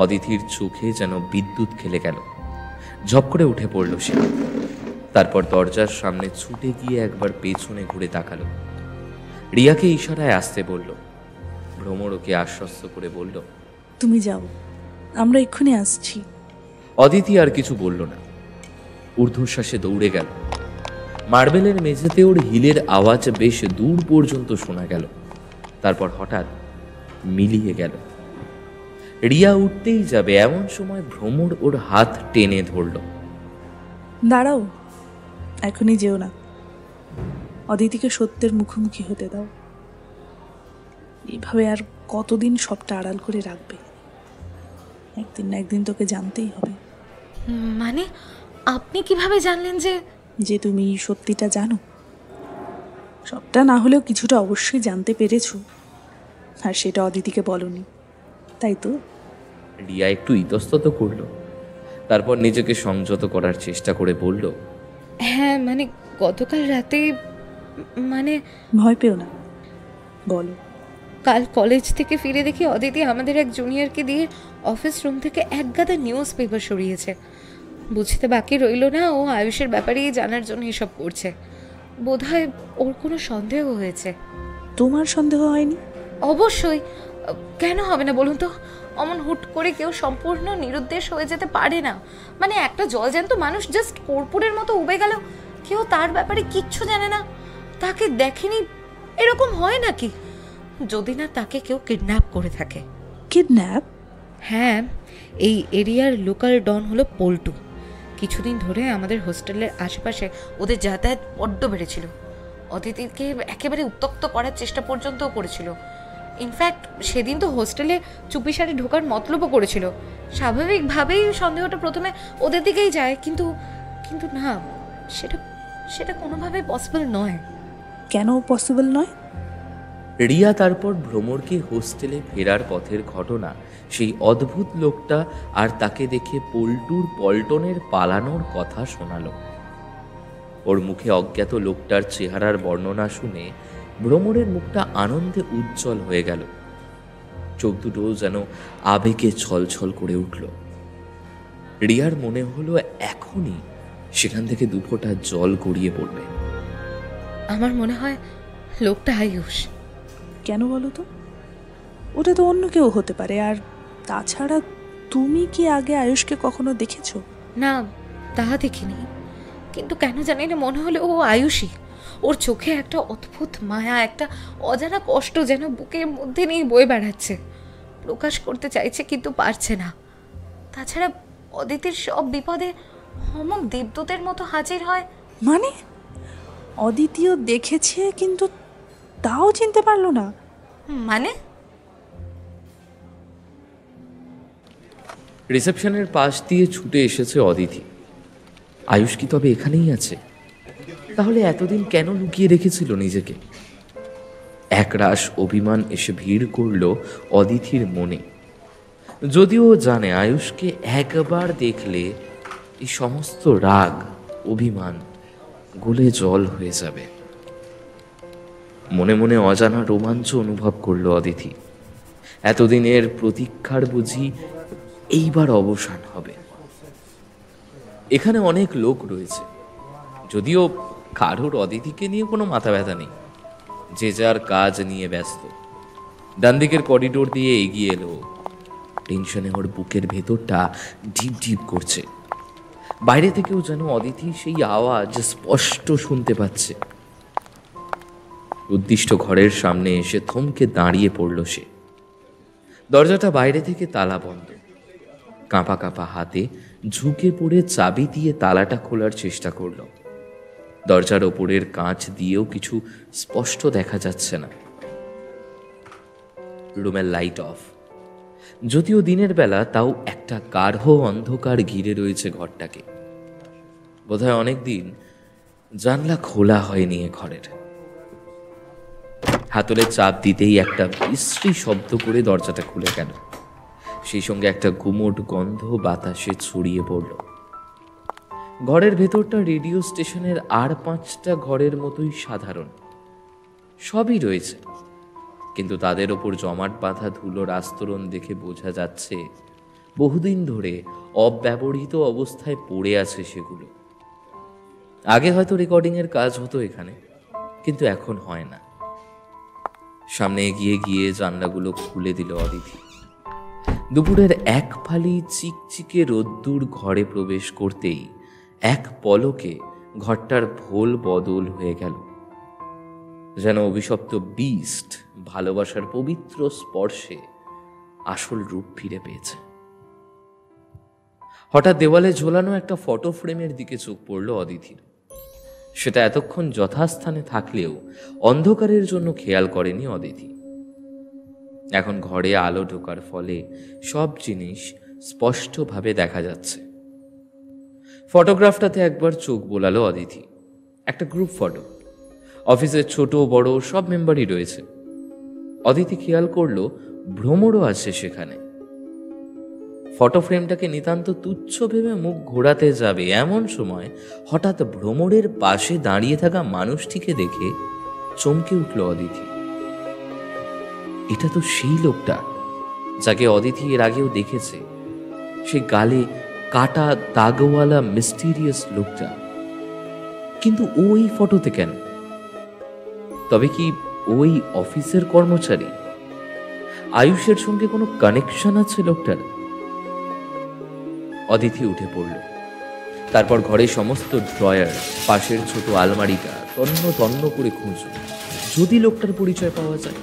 অদিতির চোখে যেন বিদ্যুৎ খেলে গেল। ঝপ করে উঠে পড়ল সে। তারপর দরজার সামনে ছুটে গিয়ে একবার পেছনে ঘুরে তাকালো। রিয়াকে ইশারায় আসতে বলল। ভ্রমর ওকে আশ্বস্ত করে বলল, তুমি যাও, আমরা এক্ষুনি আসছি। অদিতি আর কিছু বলল না, ঊর্ধ্বশ্বাসে দৌড়ে গেল। মার্বেলের মেঝেতে ওর হিলের আওয়াজ বেশ দূর পর্যন্ত শোনা গেল। তারপর হঠাৎ মিলিয়ে গেল। রিয়া উঠতেই যাবে, এমন সময় ভ্রমর ওর হাত টেনে ধরল। দাঁড়াও, এখনই যেও না। অদিতিকে সত্যের মুখোমুখি হতে দাও। এইভাবে আর কতদিন সবটা আড়াল করে রাখবে? একদিন না একদিন তোকে জানতেই হবে। মানে আপনি কিভাবে জানলেন যে তুমি সত্যিটা জানো? সবটা না হলেও কিছুটা অবশ্যই জানতে পেরেছো, আর সেটা অদিতিকে বলনি, তাই তো? রিয়া একটু ইতস্তত করল, তারপর নিজেকে সংযত করার চেষ্টা করে বলল, হ্যাঁ মানে গতকাল রাতে, মানে ভয় পেও না, বলো। কাল কলেজ থেকে ফিরে দেখি অদিতি আমাদের এক জুনিয়রকে দিয়ে অফিস রুম থেকে এক গাদা নিউজ পেপার সরিয়েছে। বুঝতে বাকি রইল না ও আয়ুষের ব্যাপারেই জানার জন্য এসব করছে। বোধহয় ওর কোনো সন্দেহ হয়েছে। তোমার সন্দেহ হয়নি? অবশ্যই, কেন হবে না বলুন তো? অমন হুট করে কেউ সম্পূর্ণ নিরুদ্দেশ হয়ে যেতে পারে না। মানে একটা জলজ্যান্ত মানুষ জাস্ট কর্পূরের মতো উবে গেল, কেউ তার ব্যাপারে কিচ্ছু জানে না, তাকে দেখেনি, এরকম হয় নাকি? যদি না তাকে কেউ কিডন্যাপ করে থাকে। কিডন্যাপ? হ্যাঁ, এই এরিয়ার লোকাল ডন হলো পল্টু। কিছুদিন ধরে আমাদের হোস্টেলের আশেপাশে ওদের যাতায়াত বড্ড বেড়েছিল। অদিতিকে একেবারে উত্তক্ত করার চেষ্টা পর্যন্তও করেছিল। ইনফ্যাক্ট সেদিন তো হোস্টেলে চুপিসারে ঢোকার মতলবও করেছিল। স্বাভাবিকভাবেই সন্দেহটা প্রথমে ওদের দিকেই যায়, কিন্তু কিন্তু না, সেটা কোনোভাবেই পসিবল নয়। কেন পসিবল নয়? রিয়া তারপর ভ্রমরকে হোস্টেলে ফেরার পথের ঘটনা, সেই অদ্ভুত লোকটা আর তাকে দেখে পল্টনের পালানোর কথা শোনালো। ওর মুখে অজ্ঞাত লোকটার চেহারার বর্ণনা শুনে ভ্রমরের মুখটা আনন্দে উজ্জ্বল হয়ে গেল। চোখ দুটো যেন আবেগে ছলছল করে উঠল। রিয়ার মনে হলো এখনই সেখান থেকে দুফোঁটা জল গড়িয়ে পড়বে। আমার মনে হয় লোকটা আয়ুষ। কেন বলো তো? ওটা তো অন্য কেউ হতে পারে। আর তাছাড়া তুমি কি আগে আয়ুষকে কখনো দেখেছো? না, তাহা দেখিনি, কিন্তু কেন জানি না মনে হলো ও আয়ুষী। ওর চোখে একটা অদ্ভুত মায়া, একটা অজানা কষ্ট যেন বুকের মধ্যে নিয়ে বয়ে বেড়াচ্ছে। প্রকাশ করতে চাইছে কিন্তু পারছে না। তাছাড়া অদিতির সব বিপদে অমন দেবদূতের মতো হাজির হয়। মানে অদিতিও দেখেছে কিন্তু তাও চিনতে পারলো না? মানে রিসেপশনের পাশ দিয়ে ছুটে এসেছে অদিতি। আয়ুষ কি তবে এখানেই আছে? তাহলে এতদিন কেন লুকিয়ে রেখেছিল নিজেকে? একরাশ অভিমান এসে ভিড় করল অদিতির মনে। যদিও জানে আয়ুষকে একবার দেখলে এই সমস্ত রাগ অভিমান গলে জল হয়ে যাবে। মনে মনে অজানা রোমাঞ্চ অনুভব করল অদিতি। এতদিনের প্রতীক্ষার বুঝি এইবার অবসান হবে। এখানে অনেক লোক রয়েছে, যদিও কারোর অদিতিকে নিয়ে কোনো মাথা ব্যথা নেই। যে যার কাজ নিয়ে ব্যস্ত। ডান দিকের করিডোর দিয়ে এগিয়ে এলো। টেনশনে ওর বুকের ভেতরটা ঢিপ ঢিপ করছে। বাইরে থেকেও যেন অদিতি সেই আওয়াজ স্পষ্ট শুনতে পাচ্ছে। উদ্দিষ্ট ঘরের সামনে এসে থমকে দাঁড়িয়ে পড়ল সে। দরজাটা বাইরে থেকে তালা বন্ধ। কাঁপা কাঁপা হাতে ঝুঁকে পড়ে চাবি দিয়ে তালাটা খোলার চেষ্টা করল। দরজার ওপরের কাঁচ দিয়েও কিছু স্পষ্ট দেখা যাচ্ছে না। রুমের লাইট অফ, যদিও দিনের বেলা, তাও একটা গাঢ় অন্ধকার ঘিরে রয়েছে ঘরটাকে। বোধহয় অনেকদিন জানলা খোলা হয়নি এ ঘরের। হাতলে চাপ দিতেই একটা বিশ্রী শব্দ করে দরজাটা খুলে গেল। সেই সঙ্গে একটা গুমোট গন্ধ বাতাসে ছড়িয়ে পড়ল। ঘরের ভেতরটা রেডিও স্টেশনের আর 5টা ঘরের মতোই সাধারণ। সবই রয়েছে, কিন্তু তাদের ওপর জমাট বাঁধা ধুলোর আস্তরণ দেখে বোঝা যাচ্ছে বহুদিন ধরে অব্যবহৃত অবস্থায় পড়ে আছে সেগুলো। আগে হয়তো রেকর্ডিংয়ের কাজ হতো এখানে, কিন্তু এখন হয় না। সামনে এগিয়ে গিয়ে জানলাগুলো খুলে দিল অদিতি। দুপুরের এক ফালি চিকচিকে রোদ্দুর ঘরে প্রবেশ করতেই এক পলকে ঘরটার ভোল বদল হয়ে গেল। যেন অভিশপ্ত বিস্ট ভালোবাসার পবিত্র স্পর্শে আসল রূপ ফিরে পেয়েছে। হঠাৎ দেওয়ালে ঝোলানো একটা ফটো ফ্রেমের দিকে চোখ পড়ল অদিতির। সেটা এতক্ষণ যথাস্থানে থাকলেও অন্ধকারের জন্য খেয়াল করেনি অদিতি। এখন ঘরে আলো ঢোকার ফলে সব জিনিস স্পষ্টভাবে দেখা যাচ্ছে। ফটোগ্রাফটাতে একবার চোখ বোলালো অদিতি। একটা গ্রুপ ফটো, অফিসের ছোট বড় সব মেম্বারই রয়েছে। অদিতি খেয়াল করলো ভ্রমরও আছে সেখানে। ফটো ফ্রেমটাকে নিতান্ত তুচ্ছ ভেবে মুখ ঘোরাতে যাবে এমন সময় হঠাৎ ভ্রমরের পাশে দাঁড়িয়ে থাকা মানুষটিকে দেখে চমকে উঠল অদিতি। এটা তো সেই লোকটা যাকে অদিতি এর আগেও দেখেছে, সে গালে কাটা দাগওয়ালা মিস্টিরিয়াস লোকটা। কিন্তু ওই ফটোতে কেন? তবে কি ওই অফিসের কর্মচারী? আয়ুষের সঙ্গে কোনো কানেকশন আছে লোকটার? অদিতি উঠে পড়ল। তারপর ঘরে সমস্ত ড্রয়ার, পাশের ছোট আলমারিটা তন্ন তন্ন করে খুঁজল, যদি লোকটার পরিচয় পাওয়া যায়।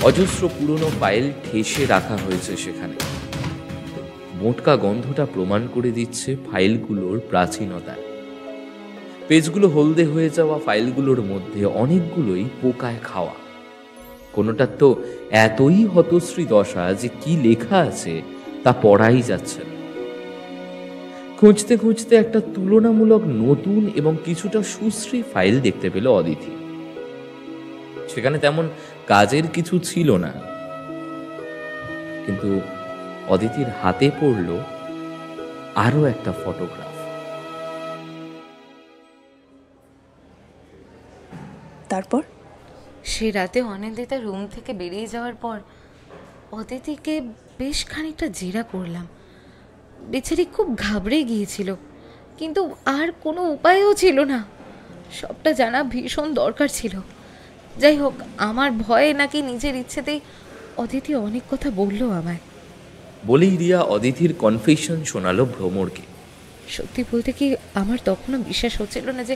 অজস্র পুরনো ফাইল ঠেসে রাখা হয়েছে সেখানে। মোটকা গন্ধটা প্রমাণ করে দিচ্ছে ফাইলগুলোর প্রাচীনতা। পেজগুলো হলদে হয়ে যাওয়া ফাইলগুলোর মধ্যে অনেকগুলোই পোকায় খাওয়া। কোনোটার তো এতই হতশ্রী দশা যে কি লেখা আছে তা পড়াই যাচ্ছে না। খুঁজতে খুঁজতে একটা তুলনামূলক নতুন এবং কিছুটা সুশ্রী ফাইল দেখতে পেল অদিতি। সেখানে তেমন কাজের কিছু ছিল না, কিন্তু অদিতির হাতে পড়ল আরো একটা ফটোগ্রাফ। তারপর সে রাতে অনিন্দিতা রুম থেকে বেরিয়ে যাওয়ার পর অদিতিকে বেশ খানিকটা জেরা করলাম। বেচারি খুব ঘাবড়ে গিয়েছিল, কিন্তু আর কোনো উপায়ও ছিল না। সবটা জানা ভীষণ দরকার ছিল। যাই হোক, আমার ভয়ে নাকি নিজের ইচ্ছেতেই অদিতি অনেক কথা বলল আমায়। বলেই রিয়া অদিতির কনফেশন শোনালো ভ্রমরকে। সত্যি বলতে কি, আমার তখনও বিশ্বাস হচ্ছিল না যে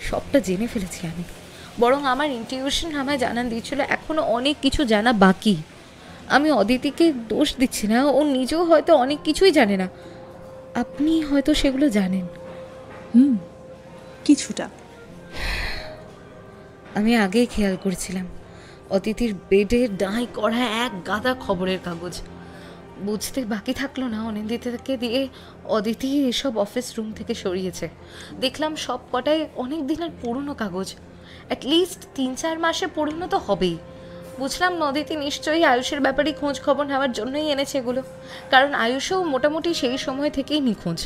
সবটা জেনে ফেলেছি আমি। বরং আমার ইনটিউশন আমায় জানান দিয়েছিল এখনও অনেক কিছু জানা বাকি। আমি অদিতিকে দোষ দিচ্ছি না, ও নিজেও হয়তো অনেক কিছুই জানে না। আপনি হয়তো সেগুলো জানেন। কিছুটা। আমি আগেই খেয়াল করেছিলাম অদিতির বেডে ডাঁই করা এক গাদা খবরের কাগজ। বুঝতে বাকি থাকলো না অনিন্দিতাকে দিয়ে অদিতি এসব অফিস রুম থেকে সরিয়েছে। দেখলাম সব কটাই অনেক দিনের পুরনো কাগজ, অ্যাটলিস্ট 3-4 মাসে পুরনো তো হবেই। বুঝলাম অদিতি নিশ্চয়ই আয়ুষের ব্যাপারে খোঁজ খবর নেওয়ার জন্যই এনেছে এগুলো, কারণ আয়ুষও মোটামুটি সেই সময় থেকেই নিখোঁজ।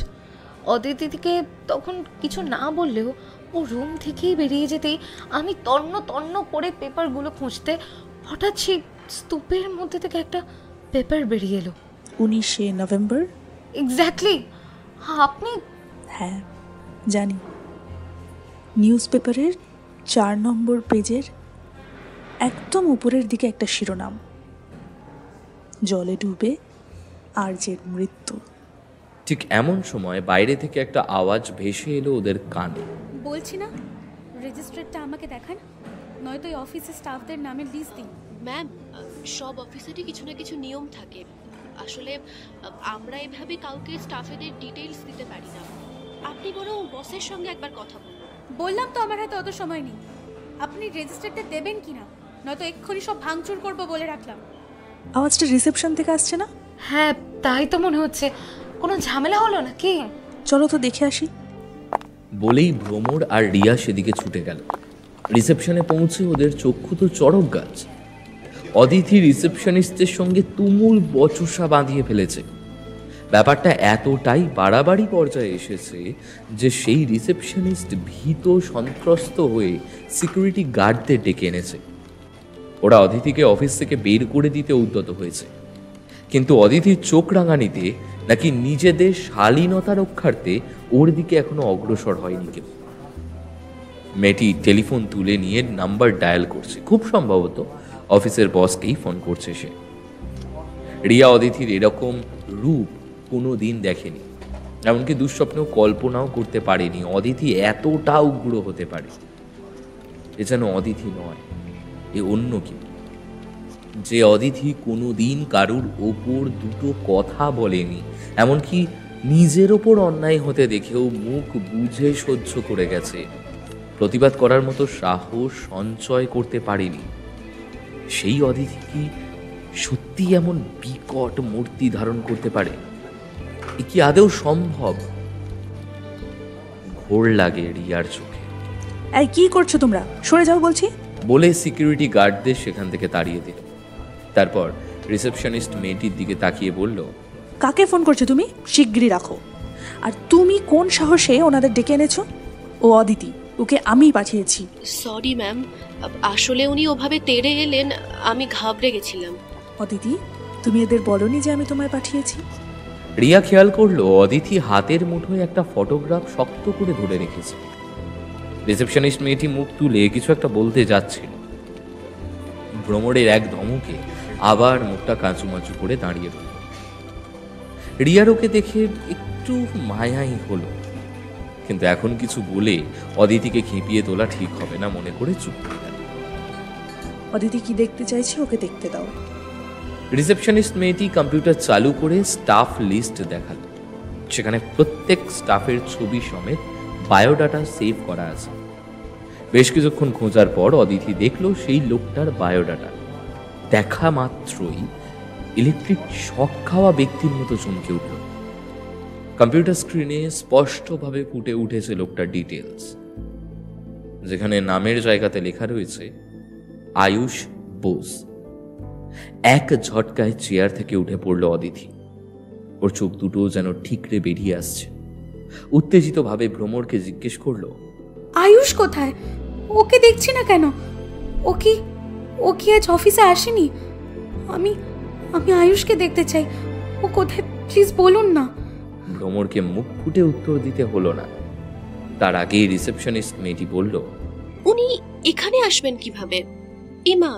অদিতিকে তখন কিছু না বললেও ও রুম থেকেই বেরিয়ে যেতেই আমি তন্ন তন্ন করে পেপারগুলো খুঁজতে হঠাৎ সেই স্তূপের মধ্যে থেকে একটা পেপার বেরিয়ে এলো। 19শে নভেম্বর। এক্স্যাক্টলি। আপনি? হ্যাঁ জানি। নিউজ পেপারের 4 নম্বর পেজের একদম উপরের দিকে একটা শিরোনাম, জলে ডুবে আর্যের মৃত্যু। ঠিক এমন সময় বাইরে থেকে একটা আওয়াজ ভেসে এলো ওদের কানে। বলছি না, রেজিস্ট্রেটটা আমাকে দেখান, নয়তো এই অফিসে স্টাফদের নামের লিস্ট দিন। ম্যাম, সব অফিসেরই কিছু না কিছু নিয়ম থাকে। আসলে আমরা এভাবে কাউকে স্টাফেদের ডিটেইলস দিতে পারি না। আপনি বরং বসের সঙ্গে একবার কথা বলুন। বললাম তো আমার হাতে অত সময় নেই। আপনি রেজিস্ট্রেটটা দেবেন কিনা, নয়তো এক্ষুনি সব ভাঙচুর করবো বলে রাখলাম। আওয়াজটা রিসেপশন থেকে আসছে না? হ্যাঁ, তাই তো মনে হচ্ছে। কোনো ঝামেলা হলো নাকি? চলো তো দেখে আসি। বলেই ভ্রমর আর রিয়া সেদিকে ছুটে গেল। রিসেপশনে পৌঁছে ওদের চক্ষু তো চড়ক গাছ। অদিতি রিসেপশনিস্টের সঙ্গে তুমুল বচসা বাঁধিয়ে ফেলেছে। ব্যাপারটা এতটাই বাড়াবাড়ি পর্যায়ে এসেছে যে সেই রিসেপশনিস্ট ভীত সন্ত্রস্ত হয়ে সিকিউরিটি গার্ডদের ডেকে এনেছে। ওরা অদিতিকে অফিস থেকে বের করে দিতে উদ্যত হয়েছে, কিন্তু অদিতির চোখ রাঙানিতে নাকি নিজেদের শালীনতা রক্ষার্থে ওর দিকে এখনো অগ্রসর হয়নি কেউ। মেয়েটি টেলিফোন তুলে নিয়ে নাম্বার ডায়াল করছে। খুব সম্ভবত অফিসের বসকেই ফোন করছে সে। রিয়া অদিতির এরকম রূপ কোনো দিন দেখেনি, এমনকি দুঃস্বপ্নেও কল্পনাও করতে পারেনি অদিতি এতটা উগ্র হতে পারে। এ যেন অদিতি নয়, এ অন্য কেউ। যে অদিতি কোনো দিন কারুর ওপর দুটো কথা বলেনি, এমনকি নিজের ওপর অন্যায় হতে দেখেও মুখ বুঝে সহ্য করে গেছে, প্রতিবাদ করার মতো সাহস সঞ্চয় করতে পারেনি, সেই অদিতি কি সত্যি এমন বিকট মূর্তি ধারণ করতে পারে? এ কি আদৌ সম্ভব? ঘোর লাগে রিয়ার চোখে। এই কি করছো তোমরা? সরে যাও বলছি। বলে সিকিউরিটি গার্ডদের সেখান থেকে তাড়িয়ে দিল। তারপর রিসেপশনিস্ট মেয়েটির দিকে তাকিয়ে বলল, কাকে ফোন করছো তুমি? শিগগিরই রাখো। আর তুমি কোন সাহসে ওনাদের ডেকে এনেছো? ও অদিতি, ওকে আমিই পাঠিয়েছি। সরি ম্যাম, আসলে উনি ওভাবে তেড়ে এলেন, আমি ঘাবড়ে গেছিলাম। অদিতি, তুমি এদের বলনি যে আমি তোমায় পাঠিয়েছি? রিয়া খেয়াল করলো অদিতি হাতের মুঠোয় একটা ফটোগ্রাফ শক্ত করে ধরে রেখেছে। রিসেপশনিস্ট মেয়েটি মুখ তুলে কিছু একটা বলতে যাচ্ছিল। ভ্রমরের এক ধমকে আবার মুখটা কাঁচুমাচু করে দাঁড়িয়ে রইল। রিয়ার ওকে দেখে একটু মায়াই হলো, কিন্তু এখন কিছু বলে অদিতিকে খেপিয়ে তোলা ঠিক হবে না মনে করে চুপ করে গেল। অদিতি কি দেখতে চাইছে ওকে দেখতে দাও। রিসেপশনিস্ট মেয়েটি কম্পিউটার চালু করে স্টাফ লিস্ট দেখালো। সেখানে প্রত্যেক স্টাফের ছবি সমেত বায়োডাটা সেভ করা আছে। বেশ কিছুক্ষণ খোঁজার পর অদিতি দেখলো সেই লোকটার বায়োডাটা। দেখা মাত্রই ইলেকট্রিক শক খাওয়া ব্যক্তির মতো চমকে উঠল। কম্পিউটার স্ক্রিনে স্পষ্টভাবে ফুটে উঠেছে লোকটার ডিটেলস, যেখানে নামের জায়গাতে লেখা রয়েছে আয়ুষ বোস। এক ঝটকায় চেয়ার থেকে উঠে পড়ল অদিতি। ওর চোখ দুটো যেন ঠিকরে বেরিয়ে আসছে। উত্তেজিতভাবে ভ্রমরকে জিজ্ঞেস করলো, আয়ুষ কোথায়? ওকে দেখছি না কেন? ও কি আজ অফিসে আসেনি? আমি আয়ুষকে দেখতে চাই। ও কোথায় প্লিজ বলুন না। ভ্রমরকে মুখ ফুটে উত্তর দিতে হলো না। তার আগেই রিসেপশনিস্ট মেয়েটি বলল, উনি এখানে আসবেন কিভাবে? এমা,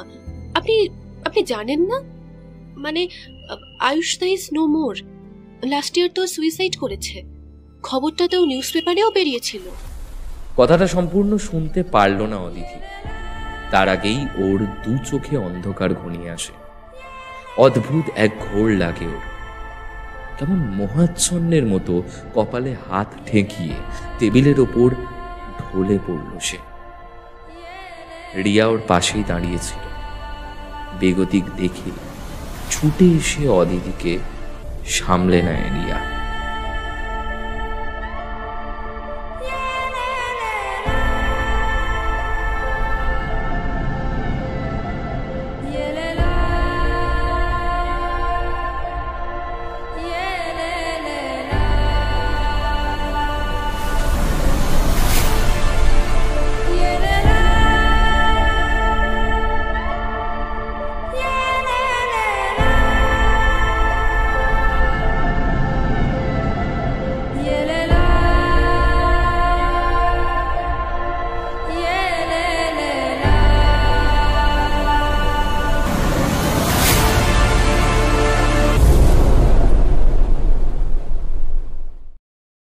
আপনি জানেন না? মানে আয়ুষ দা is no more. Last year তো সুইসাইড করেছে। খবরটা তো নিউজ পেপারেও বেরিয়েছিল। কথাটা সম্পূর্ণ শুনতে পারল না অদিতি। তার আগেই ওর দু চোখে অন্ধকার ঘনিয়ে আসে। অদ্ভুত এক ঘোর লাগে ওর। কেমন মহাচ্ছন্নের মতো কপালে হাত ঠেকিয়ে টেবিলের ওপর ঢলে পড়ল সে। রিয়া ওর পাশেই দাঁড়িয়েছিল। বেগতিক দেখে ছুটে এসে অদিতিকে সামলে নেয় রিয়া।